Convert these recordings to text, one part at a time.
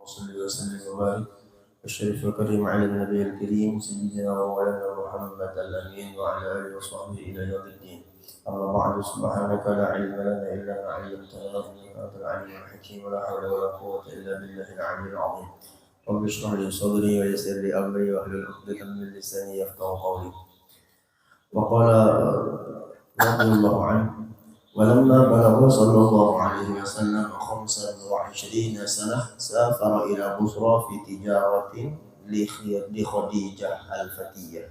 وصلى وسلم وبارك الشريف الكريم على النبي الكريم سيدنا ومولانا محمد الأمين وعلى آله وصحبه إلى يوم الدين. أما بعد سبحانك لا علم لنا إلا ما علمتنا إنك أنت العليم الحكيم ولا حول ولا قوة إلا بالله العلي العظيم. رب اشرح لي صدري ويسر لي أمري واحلل عقدة من لساني يفقهوا قولي. وقال رضي الله عنه: ولما بلغ صلى الله عليه وسلم 25 سنة سافر إلى بصرى في تجارة لخديجة الفتية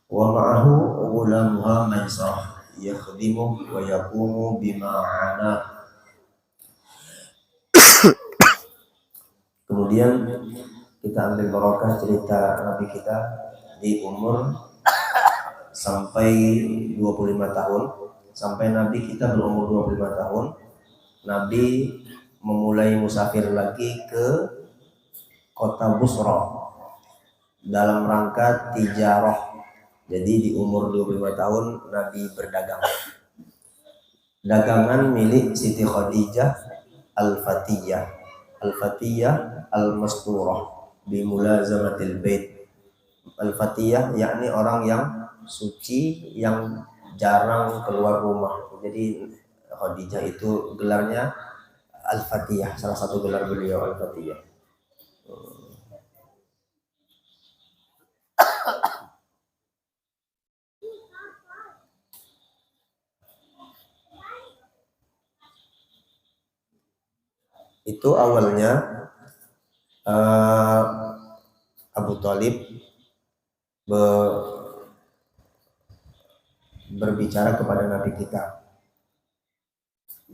ومعه غلامها ميسرة يخدمه ويقوم بما عناه. Kemudian kita ambil barokah cerita Nabi kita di umur sampai 25 tahun. Sampai Nabi kita berumur 25 tahun, Nabi memulai musafir lagi ke kota Busra dalam rangka tijarah. Jadi di umur 25 tahun Nabi berdagang. Dagangan milik Siti Khadijah Al-Fatiyah. Al-Fatiyah Al-Masturah bimulazamatil bait. Al-Fatiyah yakni orang yang suci, yang jarang keluar rumah. Jadi Khadijah itu gelarnya Al-Fatiyah, salah satu gelar beliau Al-Fatiyah. Itu awalnya Abu Thalib berbicara kepada Nabi kita,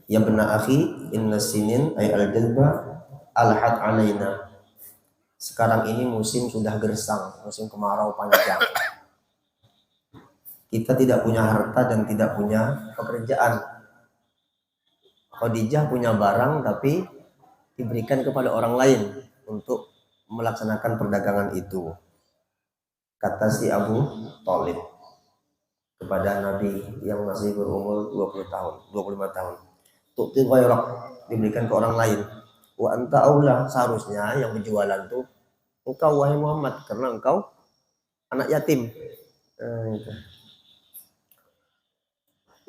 ya bena akhi inna sinin ay al-jalba alhat alaina. Sekarang ini musim sudah gersang, musim kemarau panjang. Kita tidak punya harta dan tidak punya pekerjaan. Khadijah punya barang tapi diberikan kepada orang lain untuk melaksanakan perdagangan itu, kata si Abu Thalib kepada Nabi yang masih berumur 20 tahun, 25 tahun. Tu'ti ghairak, diberikan ke orang lain. Wa anta aula, seharusnya yang berjualan tuh engkau wahai Muhammad, karena engkau anak yatim. Gitu.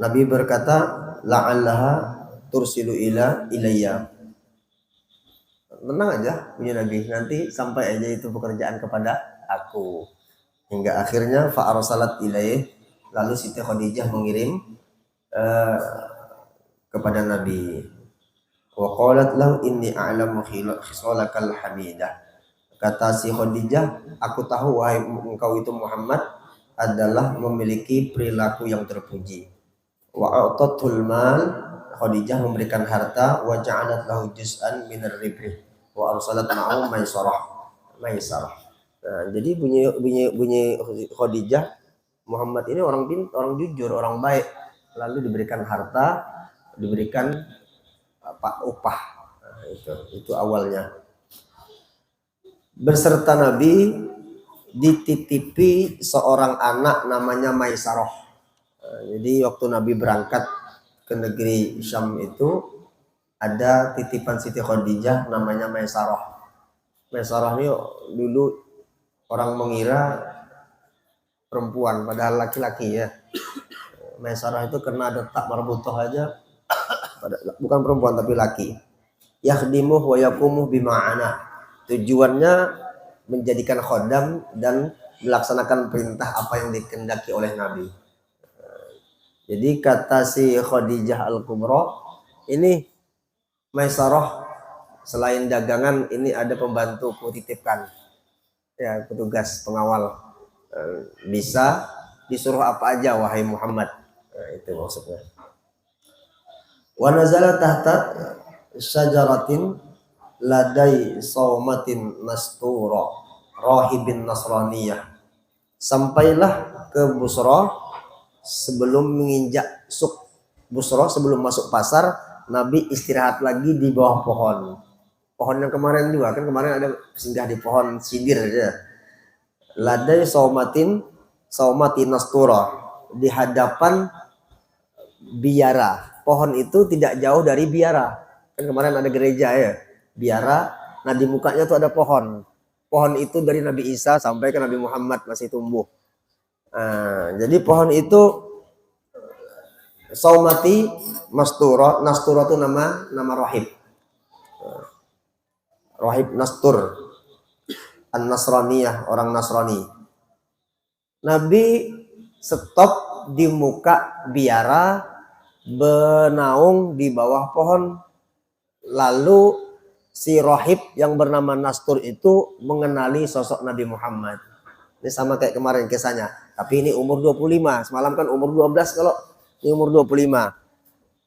Nabi berkata, la'allaha tursilu ilayya. Tenang aja punya Nabi, nanti sampai aja itu pekerjaan kepada aku. Hingga akhirnya fa'arsalat ilayhi, lalu Siti Khadijah mengirim kepada Nabi. Wa qalat lahu inni a'lamu khisalakal hamidah. Kata si Khadijah, aku tahu wahai engkau itu Muhammad adalah memiliki perilaku yang terpuji. Wa a'tatul mal, Khadijah memberikan harta, wa ja'alat lahu juz'an minar ribhi wa arsalat ma'u maisarah. Nah, jadi bunyi Khadijah, Muhammad ini orang jujur, orang baik, lalu diberikan harta, diberikan upah. Nah, itu awalnya. Berserta Nabi dititipi seorang anak namanya Maisarah. Nah, jadi waktu Nabi berangkat ke negeri Syam itu ada titipan Siti Khadijah namanya Maisarah. Maisarah ini dulu orang mengira perempuan, padahal laki-laki ya. Maisarah itu karena ada tak marbutoh aja, bukan perempuan tapi laki. Yakhdimuh wa yakumuh bima'ana. Tujuannya menjadikan khodam dan melaksanakan perintah apa yang dikehendaki oleh Nabi. Jadi kata si Khadijah Al-Kubra, ini Maisarah selain dagangan ini ada pembantu kutitipkan, ya petugas pengawal, bisa disuruh apa aja wahai Muhammad. Nah, itu maksudnya. Wa nazala tahta syajaratin ladai saumatin nastura rahibin nasraniyah. Sampailah ke Busra, sebelum menginjak suk Busra, sebelum masuk pasar, Nabi istirahat lagi di bawah pohon yang kemarin juga kan, kemarin ada singgah di pohon sidir aja. Ladai saumatin nastura, di hadapan biara. Pohon itu tidak jauh dari biara. Kan kemarin ada gereja ya, biara Nah di mukanya tuh ada pohon. Pohon itu dari Nabi Isa sampai ke Nabi Muhammad masih tumbuh. Jadi pohon itu saumati mastura. Nastura itu nama rahib. Rahib Nastur An-Nasraniyah, orang Nasrani. Nabi stop di muka biara, benaung di bawah pohon. Lalu si rahib yang bernama Nastur itu mengenali sosok Nabi Muhammad. Ini sama kayak kemarin kisahnya. Tapi ini umur 25. Semalam kan umur 12, kalau ini umur 25.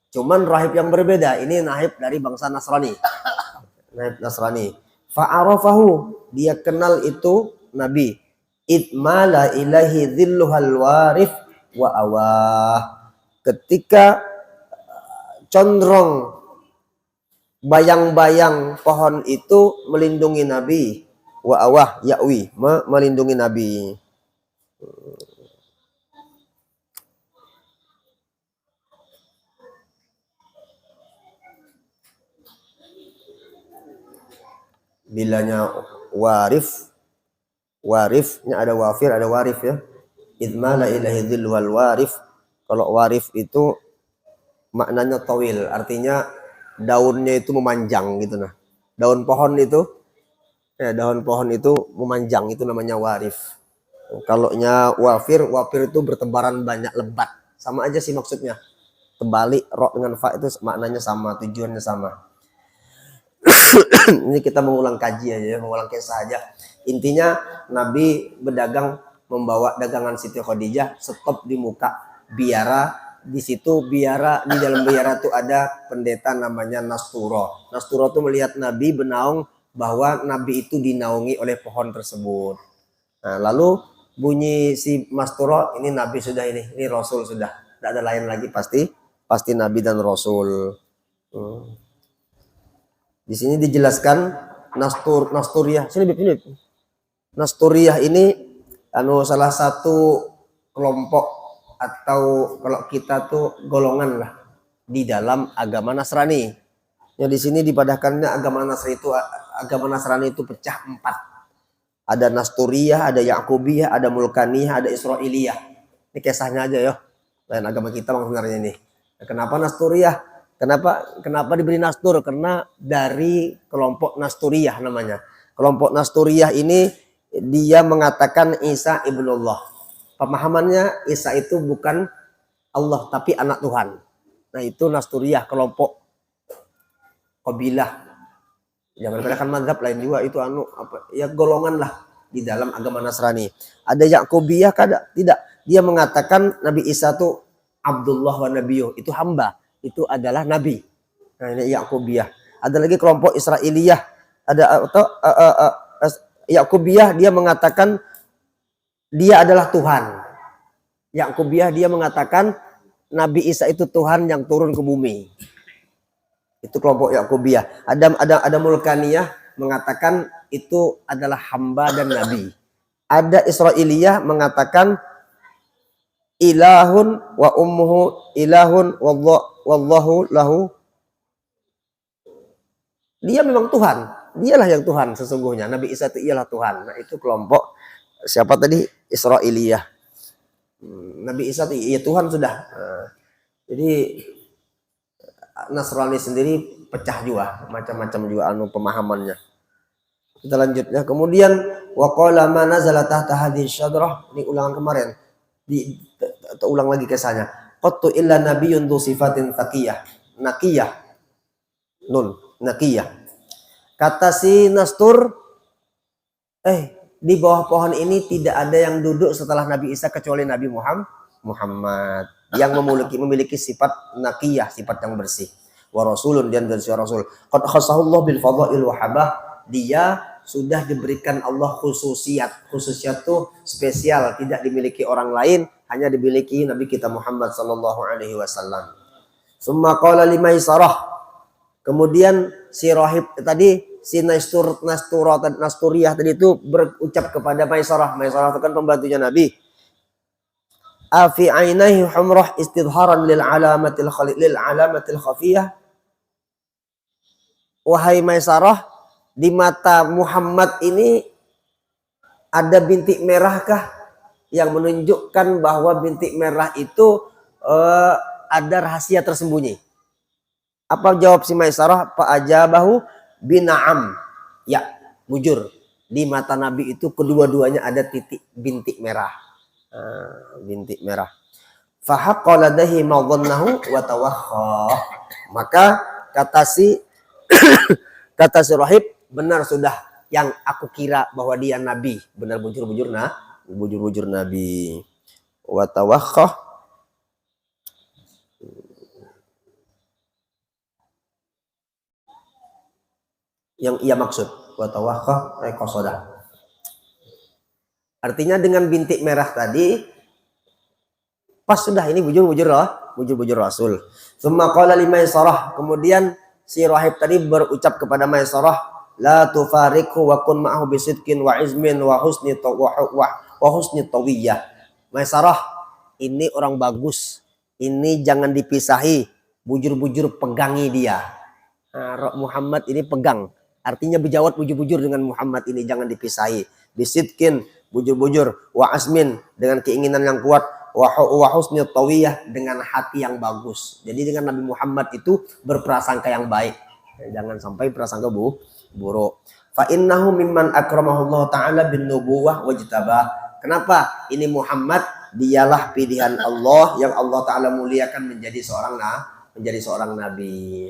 Cuman rahib yang berbeda. Ini rahib dari bangsa Nasrani. Rahib Nasrani. Fa'arafahu. Dia kenal itu Nabi. Idmala ilahi dhilluhal warif wa awah. Ketika condrong bayang-bayang pohon itu melindungi Nabi. Wa awah ya'wi. Melindungi Nabi. Bilanya warifnya ada wafir, ada warif ya. Idmala ilahi dhilluhal warif. Kalau warif itu maknanya tawil, artinya daunnya itu memanjang gitu nah. Daun pohon itu memanjang, itu namanya warif. Kalau wafir itu bertebaran banyak, lebat. Sama aja sih maksudnya. Terbalik ro dengan fa itu maknanya sama, tujuannya sama. Ini kita mengulang kaji aja, mengulang kisah aja. Intinya Nabi berdagang, membawa dagangan Siti Khadijah, stop di muka biara. Di situ biara, di dalam biara itu ada pendeta namanya Nasturo. Nasturo itu melihat Nabi benaung, bahwa Nabi itu dinaungi oleh pohon tersebut. Nah, lalu bunyi si Nasturo, ini Nabi sudah, ini Rasul sudah. Tidak ada lain lagi, pasti Nabi dan Rasul. Di sini dijelaskan Nasturiyah. Sini. Nasturiyah ini salah satu kelompok, atau kalau kita tuh golongan lah di dalam agama Nasrani. Yang di sini dipadahkannya agama Nasrani itu pecah 4. Ada Nasturiyah, ada Yakubiyah, ada Mulkaniyah, ada Israiliyah. Ini kisahnya aja ya. Lain agama kita sebenarnya ini. Kenapa Nasturiyah? Kenapa diberi Nastur? Karena dari kelompok Nasturiyah namanya. Kelompok Nasturiyah ini dia mengatakan Isa ibnullah. Pemahamannya Isa itu bukan Allah tapi anak Tuhan. Nah itu Nasturiyah, kelompok kabilah. Jangan katakan mazhab lain juga, itu golongan lah di dalam agama Nasrani. Ada Yakubiyah tidak. Dia mengatakan Nabi Isa itu Abdullah wa Nabiyuh, itu hamba. Itu adalah Nabi. Nah ini Yakubiyah. Ada lagi kelompok Israiliyah. Yakubiyah dia mengatakan dia adalah Tuhan. Yakubiyah dia mengatakan Nabi Isa itu Tuhan yang turun ke bumi. Itu kelompok Yakubiyah. Ada Mulkaniyah mengatakan itu adalah hamba dan nabi. Ada Israiliyah mengatakan ilahun wa ummuhu ilahun wallahu lahu. Dia memang Tuhan. Dialah yang Tuhan sesungguhnya. Nabi Isa itu ialah Tuhan. Nah itu kelompok siapa tadi? Israiliyah. Nabi Isa itu iya Tuhan sudah. Jadi Nasrani sendiri pecah juga, macam-macam juga pemahamannya. Kita lanjut ya. Kemudian waqala ma nazala tahta hadhihi syadrah, ini ulangan kemarin. Ulang lagi kisahnya. Qattu illa nabiyyun dzu sifatin taqiyah. Naqiyah. Naqiyah. Kata si Nastur, di bawah pohon ini tidak ada yang duduk setelah Nabi Isa kecuali Nabi Muhammad yang memiliki sifat naqiyah, sifat yang bersih. Wa rasulun, dan rasul. Qad khasahullah bil fadail wa habah. Dia sudah diberikan Allah khususiat. Khususiat itu spesial, tidak dimiliki orang lain, hanya dimiliki Nabi kita Muhammad sallallahu alaihi wasallam. Summa qala limaisarah. Kemudian si rahib tadi, si Nasturiyah tadi itu berucap kepada Maisarah. Maisarah itu kan pembantunya Nabi. Afi ainaihi humrah istidharan lil alamatil khafiyah. Wahai Maisarah, di mata Muhammad ini ada bintik merahkah yang menunjukkan bahwa bintik merah itu ada rahasia tersembunyi? Apa jawab si Maisarah? Fa ajabahu bina'am. Ya, bujur. Di mata Nabi itu kedua-duanya ada titik bintik merah. Bintik merah. Fahaqqala ladahi ma dhannahu wa tawakha. Maka kata si Rahib, benar sudah yang aku kira bahwa dia nabi, benar bujur-bujur nabi. Wa tawakha, yang ia maksud wa tawakha qasada. Artinya dengan bintik merah tadi pas sudah ini bujur-bujur Rasul. Tsumma qala li Maisarah, kemudian si rahib tadi berucap kepada Maisarah, la tufariqhu wa kun ma'ahu bisidqin wa izmin wa husni tawiyah. Maisarah, ini orang bagus, ini jangan dipisahi, bujur-bujur pegangi dia. Nah, Muhammad ini pegang, artinya berjawab bujur-bujur dengan Muhammad ini, jangan dipisahi. Bisidqin, bujur-bujur, wa azmin, dengan keinginan yang kuat, wa husni tawiyah, dengan hati yang bagus. Jadi dengan Nabi Muhammad itu berprasangka yang baik, jangan sampai prasangka buruk. Fa innahu mimman akramahullah ta'ala bin nubuwah wajtabah. Kenapa? Ini Muhammad dialah pilihan Allah yang Allah Ta'ala muliakan menjadi seorang nabi.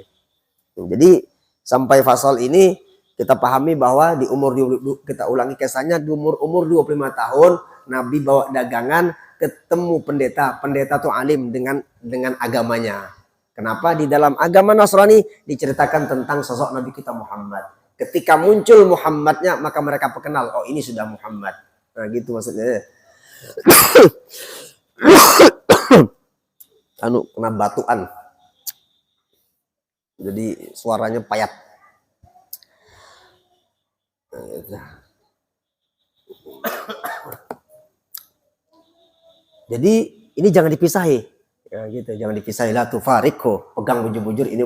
Jadi sampai fasal ini kita pahami bahwa di umur, kita ulangi kisahnya, di umur 25 tahun Nabi bawa dagangan, ketemu pendeta tuh alim dengan agamanya. Kenapa? Di dalam agama Nasrani diceritakan tentang sosok Nabi kita Muhammad. Ketika muncul Muhammadnya, maka mereka perkenal, oh ini sudah Muhammad. Nah gitu maksudnya. Kena batuan. Jadi suaranya payat. Jadi ini jangan dipisahi. Ya gitu, jangan dipisahi. La tufariqhu, pegang bujur-bujur ini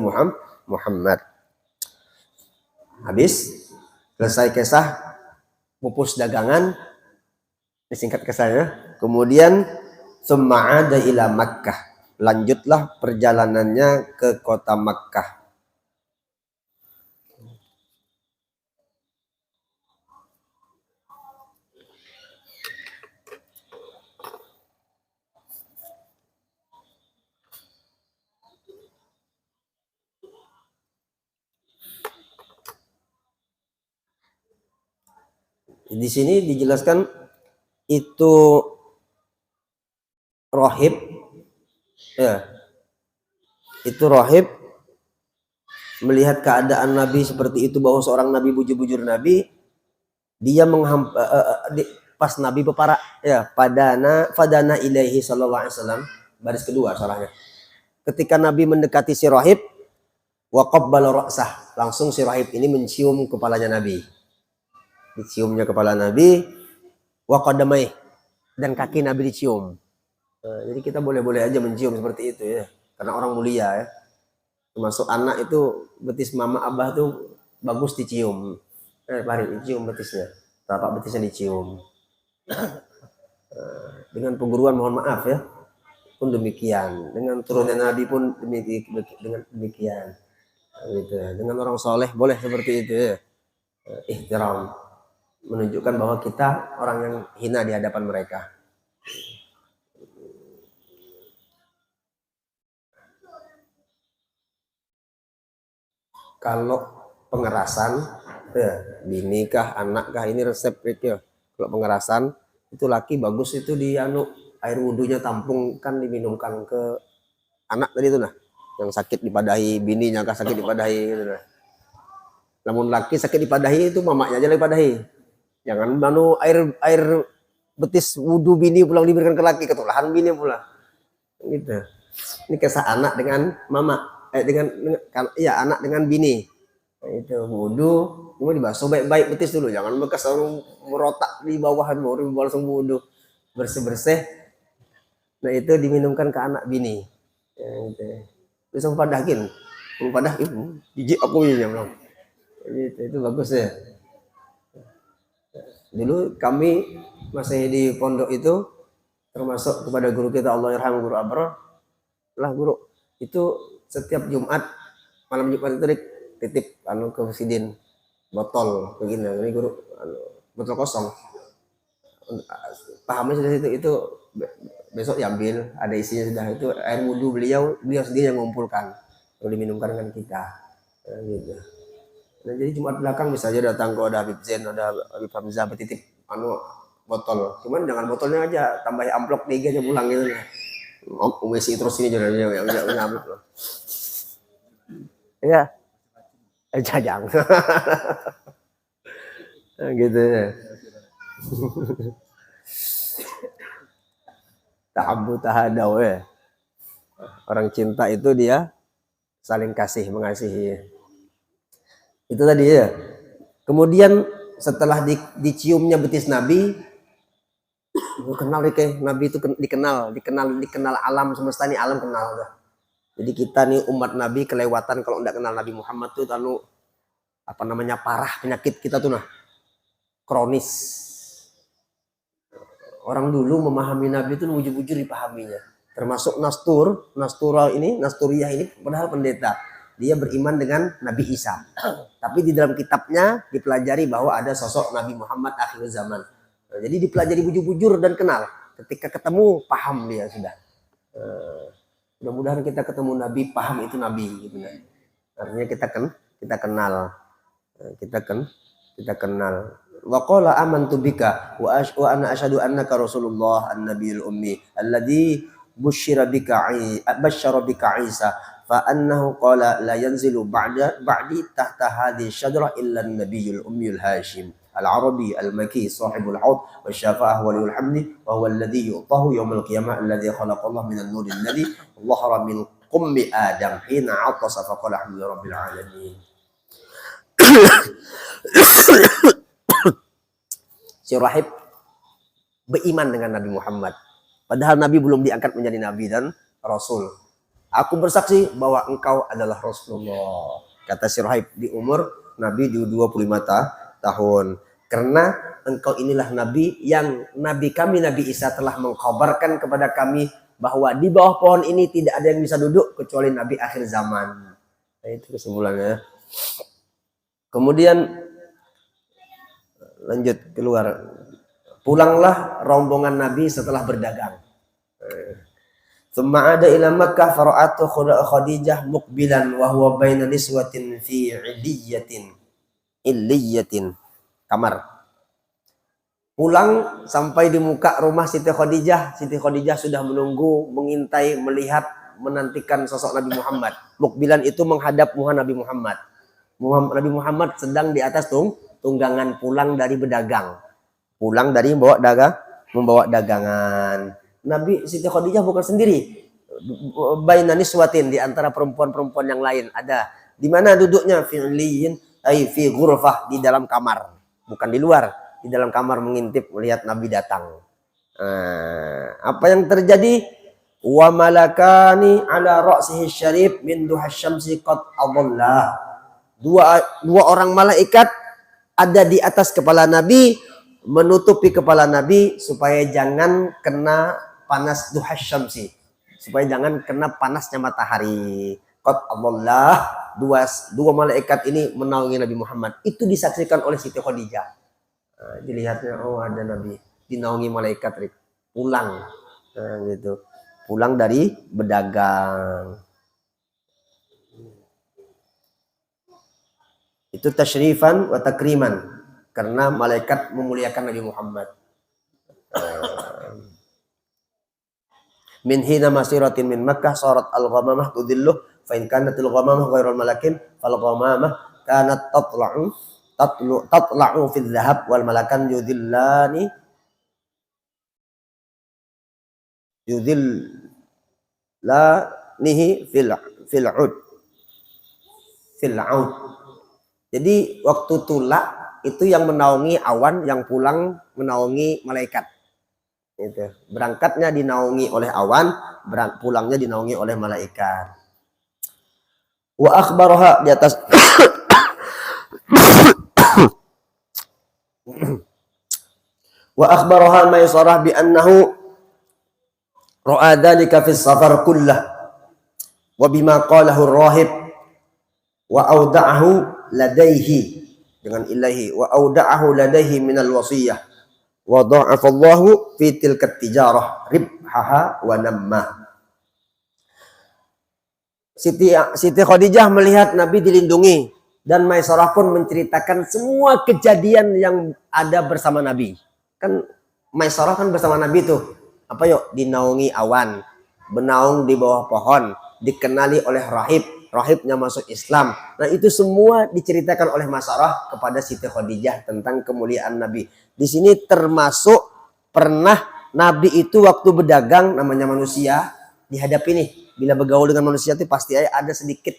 Muhammad. Habis selesai kisah pupus dagangan, disingkat kisahnya. Kemudian summa ada ila Makkah, lanjutlah perjalanannya ke kota Makkah. Di sini dijelaskan itu rahib, ya, itu rahib melihat keadaan Nabi seperti itu, bahwa seorang Nabi bujur-bujur Nabi, dia pas Nabi berparak, ya, fadana ilaihi sallallahu alaihi wasallam, baris kedua salahnya. Ketika Nabi mendekati si rahib, wa qabbala ra'sah, langsung si rahib ini mencium kepalanya Nabi. Diciumnya kepala Nabi, wa qadamai, dan kaki Nabi dicium. Nah, jadi kita boleh-boleh aja mencium seperti itu ya, karena orang mulia ya. Termasuk anak itu betis mama abah tuh bagus dicium. Mari dicium betisnya, tapak betisnya dicium. Dengan pengguruan mohon maaf ya, pun demikian. Dengan turunnya Nabi pun demikian. Gitu ya. Dengan orang soleh boleh seperti itu ya. Ihtiram, menunjukkan bahwa kita orang yang hina di hadapan mereka. Kalau pengerasan, ya, bini kah, anak kah, ini resep ya. Kalau pengerasan itu laki bagus itu air wudhunya tampung, kan diminumkan ke anak tadi itu nah, yang sakit dipadahi, bininya kah sakit dipadahi gitu nah. Namun laki sakit dipadahi itu mamanya aja lagi padahi. Jangan air betis wudhu bini pulang diberikan ke laki, ketularan bini pula. Gitu. Ini kisah anak dengan mama, anak dengan bini. Nah, itu wudhu, cuma dibasuh baik-baik betis dulu, jangan bekas langsung merotak di bawahan, baru langsung wudhu, bersih-bersih. Nah itu diminumkan ke anak bini. Ya, gitu. Bisa padahkin, jijik aku ini bilang. Gitu, itu bagus ya. Dulu kami masih di pondok itu termasuk kepada guru kita Allah yarham guru Abrar lah guru itu setiap Jumat malam Jumat itu titip ke Sidin botol begini ini guru botol kosong pahamnya sudah itu besok diambil ada isinya sudah itu air wudhu beliau sendiri yang mengumpulkan lalu diminumkan dengan kita gitu. Nah, jadi Jumat belakang misalnya datang ke ada Habib Zain ada Habib Hamzah bertitip botol cuman jangan botolnya aja tambah amplop 3 aja pulang gitu ya. Umesi terus ini jadinya nyamuk loh. Ya. Jajang. Gitu ya. Ta'abu tahadaw ya. Orang cinta itu dia saling kasih mengasihi. Itu tadi ya. Kemudian setelah diciumnya betis Nabi, kenal kayak Nabi itu dikenal alam semesta ini alam kenal dah. Jadi kita nih umat Nabi kelewatan kalau enggak kenal Nabi Muhammad tuh lalu parah penyakit kita tuh kronis. Orang dulu memahami Nabi itu bujur-bujur dipahaminya. Termasuk Nasturiyah ini padahal pendeta. Dia beriman dengan Nabi Isa. Tapi di dalam kitabnya dipelajari bahwa ada sosok Nabi Muhammad akhir zaman. Nah, jadi dipelajari bujur-bujur dan kenal. Ketika ketemu paham dia sudah. Mudah-mudahan kita ketemu Nabi paham itu Nabi. Gitu. Artinya kita kenal. Kita kenal. Wa qala amantu bika wa ana asyhadu annaka Rasulullah an-nabiyul ummi alladzi busyira bika Isa fa annahu qala la yanzilu ba'di tahta hadhihi syajarah illa an-nabiyul ummiyul hashim al-arabi al-maki sahibul haud wasyafa'ah waliyul hamdi wa huwa alladhi yu'tahu yawmal qiyamah alladhi khalaqallahu minan nuril ladzi dhahara min qummi adam hina 'atasa fa qala alhamdulillahirabbil alamin. Si Rahib beriman dengan Nabi Muhammad. Padahal Nabi belum diangkat menjadi Nabi dan Rasul. Aku bersaksi bahwa engkau adalah Rasulullah. Kata si Rahib di umur Nabi di 25 tahun. Karena engkau inilah Nabi yang Nabi kami Nabi Isa telah mengkhabarkan kepada kami bahwa di bawah pohon ini tidak ada yang bisa duduk kecuali Nabi akhir zaman. Nah, itu kesimpulannya. Kemudian lanjut keluar. Pulanglah rombongan Nabi setelah berdagang. Tsumma ada ila Makkah fara'atu Khadijah muqbilan wa huwa baina niswatin fi illiyatin kamar. Pulang sampai di muka rumah Siti Khadijah. Siti Khadijah sudah menunggu, mengintai, melihat, menantikan sosok Nabi Muhammad. Muqbilan itu menghadap Nabi Muhammad. Nabi Muhammad sedang di atas tunggangan pulang dari berdagang. Pulang dari membawa dagangan. Nabi Siti Khadijah bukan sendiri. Baina niswatin di antara perempuan-perempuan yang lain ada. Di mana duduknya? Fi ghurfah di dalam kamar. Bukan di luar, di dalam kamar mengintip melihat Nabi datang. Apa yang terjadi? Wa malakani ala ra'sihi syarif min duha syamsi qad adallah. Dua orang malaikat ada di atas kepala Nabi, menutupi kepala Nabi supaya jangan kena panas duha syamsi, supaya jangan kena panasnya matahari. Qad Allah, dua malaikat ini menaungi Nabi Muhammad. Itu disaksikan oleh Siti Khadijah. Dilihatnya, oh ada Nabi dinaungi malaikat pulang, gitu. Pulang dari berdagang. Itu tasyrifan wa takriman karena malaikat memuliakan Nabi Muhammad. Min hina masiratin min Makkah sarat al-ghamamah tudilluh fa in kanat al-ghamamah ghairal malakin fal ghamamah kanat tatla'u fil dhahab wal malakan yudillanihi fil 'ud. Jadi waktu tulak itu yang menaungi awan, yang pulang menaungi malaikat. Itu. Berangkatnya dinaungi oleh awan, pulangnya dinaungi oleh malaikat. Wa akhbaraha di atas Wa akhbaraha Maisarah bi annahu ra'a dhalika fi safar kullah wa bima qalahu ar-rahib wa auda'ahu ladaihi dengan ilahi wa auda'ahu ladaihi min al-wasiyah wa dha'afa Allahu fi tilka tijarah ribhaha wa namma. Siti Khadijah melihat Nabi dilindungi dan Maisarah pun menceritakan semua kejadian yang ada bersama Nabi. Kan Maisarah kan bersama Nabi tuh apa yuk, dinaungi awan, bernaung di bawah pohon, dikenali oleh rahibnya masuk Islam. Nah itu semua diceritakan oleh Maisarah kepada Siti Khadijah tentang kemuliaan Nabi. Di sini termasuk pernah Nabi itu waktu berdagang, namanya manusia, dihadapi nih, bila bergaul dengan manusia itu pasti ada sedikit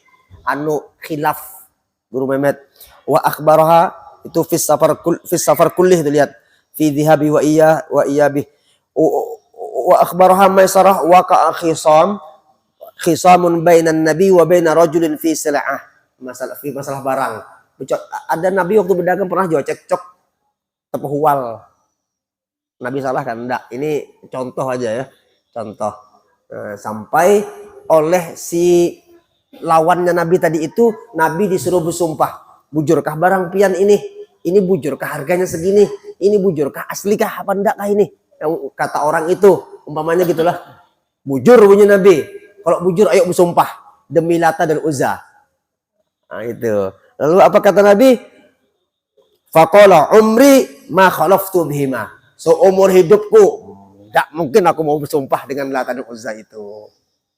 khilaf. Guru Mehmet wa akhbaraha itu fis safar kullih, itu lihat fi dhihabi wa iyabi wa akhbaraha Maisarah waqa'a khisamun bainan nabi wa baina rajulin fi sil'ah, masalah barang. Ada Nabi waktu berdagang pernah juga cekcok tepuhual. Nabi salah kan? Enggak, ini contoh aja ya, contoh. Sampai oleh si lawannya Nabi tadi itu, Nabi disuruh bersumpah, bujurkah barang pian ini bujurkah harganya segini, ini bujurkah aslikah apa enggak kah ini, yang kata orang itu umpamanya gitulah, bujur bunyi Nabi. Kalau bujur ayo bersumpah demi Lata dan Uzza. Nah itu. Lalu apa kata Nabi? Faqala umri ma khalaftu bihima. Seumur hidupku tidak mungkin aku mau bersumpah dengan Lata dan Uzza itu.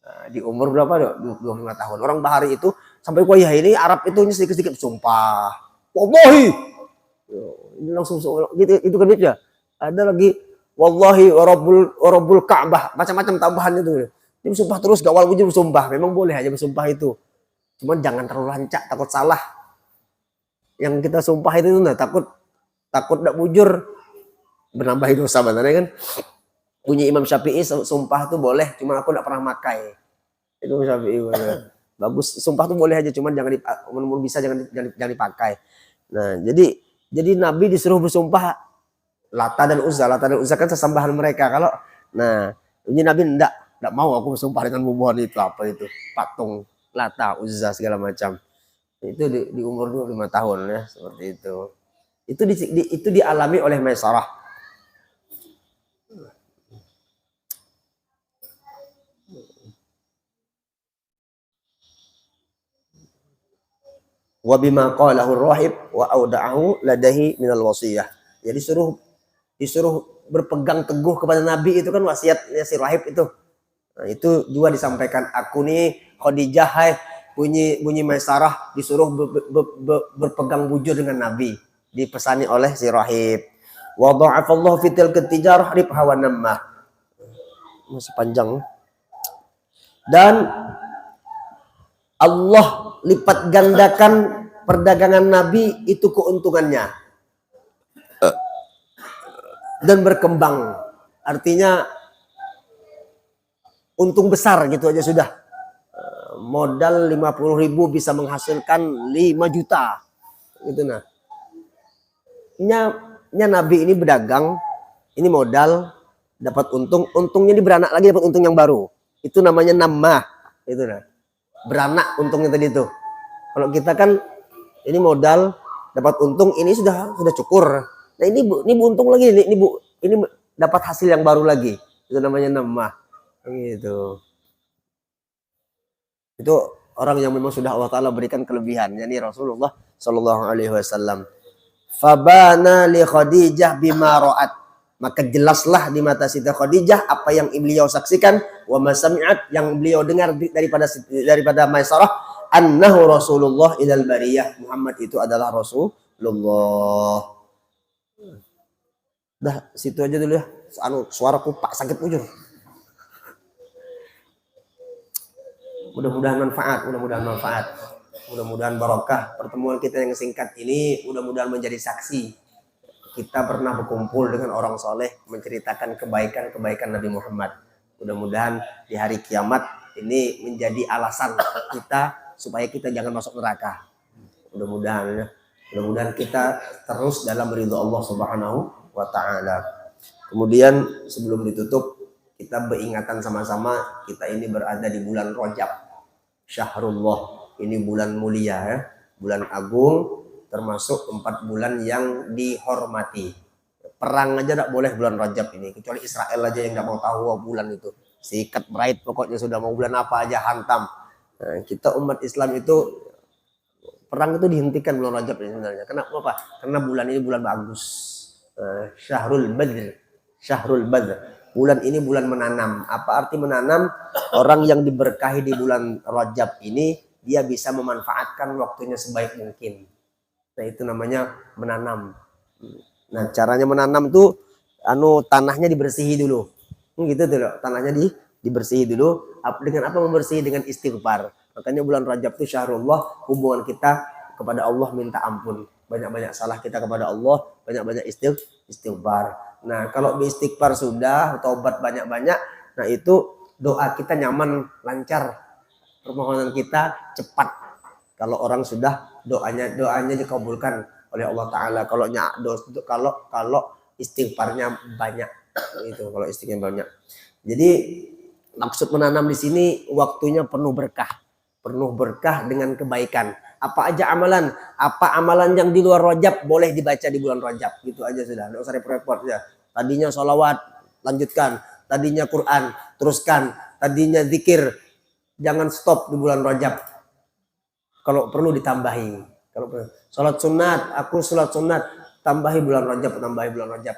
Nah, di umur berapa? 25 tahun. Orang Bahari itu sampai kuliah ini Arab itu sedikit-sedikit bersumpah. Wallahi. Ini langsung gitu, itu kan ya. Ada lagi wallahi rabbul Ka'bah, macam-macam tambahan itu. Dia bersumpah terus, gak wal bujur bersumpah. Memang boleh aja bersumpah itu. Cuman jangan terlalu lancak, takut salah. Yang kita sumpah itu nah, takut gak bujur menambah dosa sebenarnya kan. Punya Imam Syafi'i sumpah tuh boleh, cuman aku gak pernah makai. Itu Syafi'i. Bagus, sumpah tuh boleh aja, cuman jangan bisa jangan dipakai. Nah, jadi Nabi disuruh bersumpah Lata dan Uzza kan sesembahan mereka. Kalau ini Nabi enggak mau aku bersumpah dengan bubuhan itu, apa itu, patung Lata, Uzza segala macam. Itu di umur 25 tahun ya, seperti itu. Itu dialami oleh Maisarah. Wa bima qalahu ar-rahib wa auda'ahu ladahi minal wasiyah. Jadi disuruh berpegang teguh kepada Nabi, itu kan wasiatnya si rahib itu. Nah, itu juga disampaikan, aku nih Khadijah, hai bunyi Maisarah disuruh berpegang bujur dengan Nabi, dipesani oleh si rahib. Wa dha'afallahu fi tilka tijarah ribha wa namma. Masih panjang. Dan Allah lipat gandakan perdagangan Nabi itu keuntungannya dan berkembang, artinya untung besar gitu aja sudah. Modal 50.000 bisa menghasilkan 5 juta gitu. Nah Nabi ini berdagang, ini modal dapat untungnya ini beranak lagi, dapat untung yang baru, itu namanya namah itu. Nah beranak untungnya tadi itu. Kalau kita kan ini modal dapat untung, ini sudah cukur. Nah ini untung lagi, ini dapat hasil yang baru lagi, itu namanya namah gitu. Itu orang yang memang sudah Allah Ta'ala berikan kelebihan, yakni Rasulullah Shallallahu Alaihi Wasallam. Fabana li Khadijah bima ra'at, maka jelaslah di mata Siti Khadijah apa yang beliau saksikan, wa masami'at, yang beliau dengar daripada Maisarah, annahu Rasulullah ilal bariyah, Muhammad itu adalah Rasulullah. Dah situ aja dulu ya. Suaraku pak sakit ujur. Mudah-mudahan manfaat, mudah-mudahan barokah. Pertemuan kita yang singkat ini mudah-mudahan menjadi saksi kita pernah berkumpul dengan orang soleh menceritakan kebaikan Nabi Muhammad. Mudah-mudahan di hari kiamat ini menjadi alasan kita supaya kita jangan masuk neraka. Mudah-mudahan ya. Mudah-mudahan kita terus dalam ridho Allah Subhanahu wa taala. Kemudian sebelum ditutup, kita beringatan sama-sama, kita ini berada di bulan Rajab. Syahrullah, ini bulan mulia ya, bulan agung, termasuk 4 bulan yang dihormati. Perang aja tidak boleh bulan Rajab ini, kecuali Israel aja yang tidak mau tahu bulan itu. Sikat bright pokoknya, sudah mau bulan apa aja hantam. Nah, kita umat Islam itu perang itu dihentikan bulan Rajab ini sebenarnya. Kenapa? Karena bulan ini bulan bagus. Syahrul Badr. Syahrul Badr. Bulan ini bulan menanam. Apa arti menanam? Orang yang diberkahi di bulan Rajab ini, dia bisa memanfaatkan waktunya sebaik mungkin. Nah, itu namanya menanam. Nah, caranya menanam tuh tanahnya dibersihi dulu. Gitu tuh loh, tanahnya dibersihi dulu. Dengan apa membersihi? Dengan istighfar. Makanya bulan Rajab itu syahrullah, hubungan kita kepada Allah minta ampun. Banyak-banyak salah kita kepada Allah, banyak-banyak istighfar. Nah, kalau beristighfar sudah, taubat banyak-banyak, nah itu doa kita nyaman, lancar. Permohonan kita cepat. Kalau orang sudah doanya dikabulkan oleh Allah Taala. Kalau istighfarnya banyak, itu kalau istighfar banyak. Jadi maksud menanam di sini waktunya penuh berkah dengan kebaikan. Apa aja amalan? Apa amalan yang di luar Rajab boleh dibaca di bulan Rajab? Gitu aja sudah, nggak usah repot-repot ya. Tadinya sholawat, lanjutkan. Tadinya Quran, teruskan. Tadinya zikir, jangan stop di bulan Rajab. Kalau perlu ditambahi. Kalau perlu. Sholat sunat, tambahi bulan Rajab.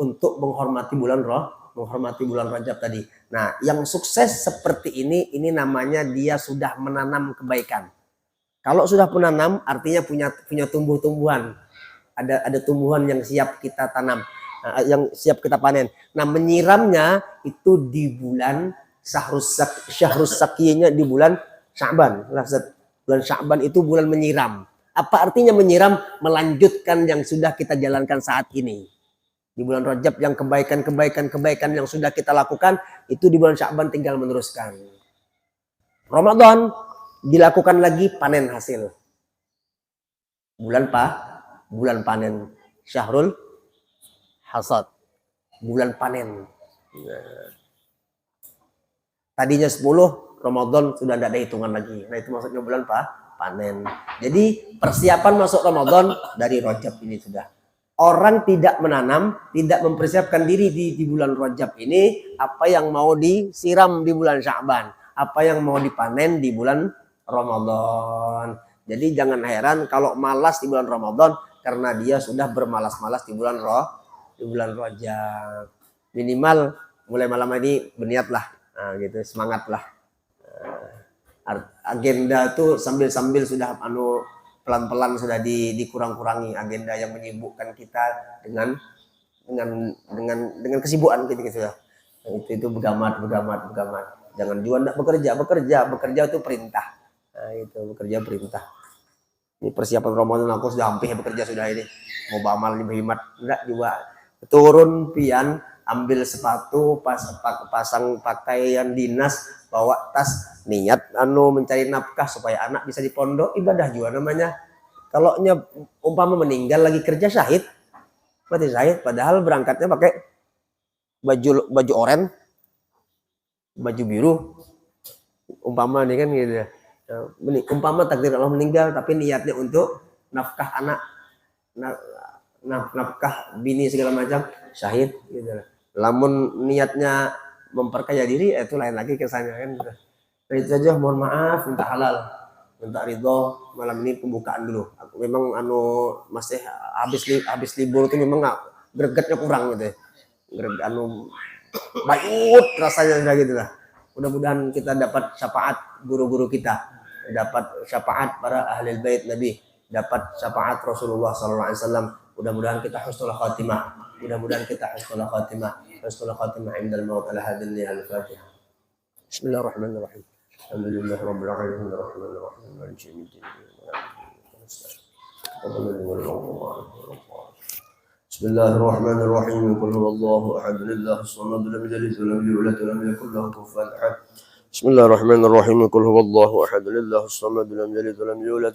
Untuk menghormati bulan Rajab tadi. Nah, yang sukses seperti ini namanya dia sudah menanam kebaikan. Kalau sudah menanam, artinya punya tumbuh-tumbuhan. Ada tumbuhan yang siap kita tanam, yang siap kita panen. Nah, menyiramnya itu di bulan Syahrus Sakiynya di bulan Sya'ban. Bulan Sya'ban itu bulan menyiram. Apa artinya menyiram? Melanjutkan yang sudah kita jalankan saat ini. Di bulan Rajab yang kebaikan yang sudah kita lakukan, itu di bulan Sya'ban tinggal meneruskan. Ramadan dilakukan lagi, panen hasil. Bulan panen. Syahrul Hasad. Bulan panen. Nah, tadinya 10, Ramadan sudah tidak ada hitungan lagi. Nah, itu maksudnya bulan panen. Jadi persiapan masuk Ramadan dari Rajab ini sudah. Orang tidak menanam, tidak mempersiapkan diri di bulan Rajab ini, apa yang mau disiram di bulan Sya'ban, apa yang mau dipanen di bulan Ramadan. Jadi jangan heran kalau malas di bulan Ramadan, karena dia sudah bermalas-malas di bulan Rajab. Minimal mulai malam ini berniatlah, gitu, semangatlah. Agenda tuh sambil sudah pelan-pelan sudah dikurang-kurangi agenda yang menyibukkan kita dengan kesibukan gitu ya. Itu begamat. Jangan juga enggak bekerja itu perintah. Nah, itu bekerja perintah. Ini persiapan Ramadan aku sudah hampir bekerja sudah ini. Mau beramal nih berhemat enggak juga. Turun pian, ambil sepatu, pasang pakaian dinas, bawa tas, niat mencari nafkah supaya anak bisa di pondok, ibadah juga namanya. Kalau umpama meninggal lagi kerja syahid, berarti syahid, padahal berangkatnya pakai baju oranye, baju biru. Umpama nih kan gitu ya. Umpama takdir Allah meninggal tapi niatnya untuk nafkah anak, nafkah bini segala macam, syahid gitu. Lamun niatnya memperkaya diri, itu lain lagi kesannya kan. Nah, itu saja, mohon maaf, minta halal, minta ridho. Malam ini pembukaan dulu. Aku memang masih habis libur itu memang gregetnya kurang gitu. Bayut rasanya sudah gitu lah. Mudah-mudahan kita dapat syafaat guru-guru kita, dapat syafaat para ahli bait Nabi, dapat syafaat Rasulullah SAW. Mudah-mudahan kita husnul khatimah. Husnul khatimah indal maut. Ala hadhihi al-Fatihah. Bismillahirrahmanirrahim. Alhamdulillahirabbil alamin arrahmanir rahim maliki yaumiddin. Bismillahirrahmanirrahim. Qul huwallahu ahad, Allahus samad, lam yalid wa lam yulad wa lam yakul lahu kufuwan ahad. Bismillahirrahmanirrahim. Qul huwallahu ahad, Allahus samad, lam yalid wa lam yulad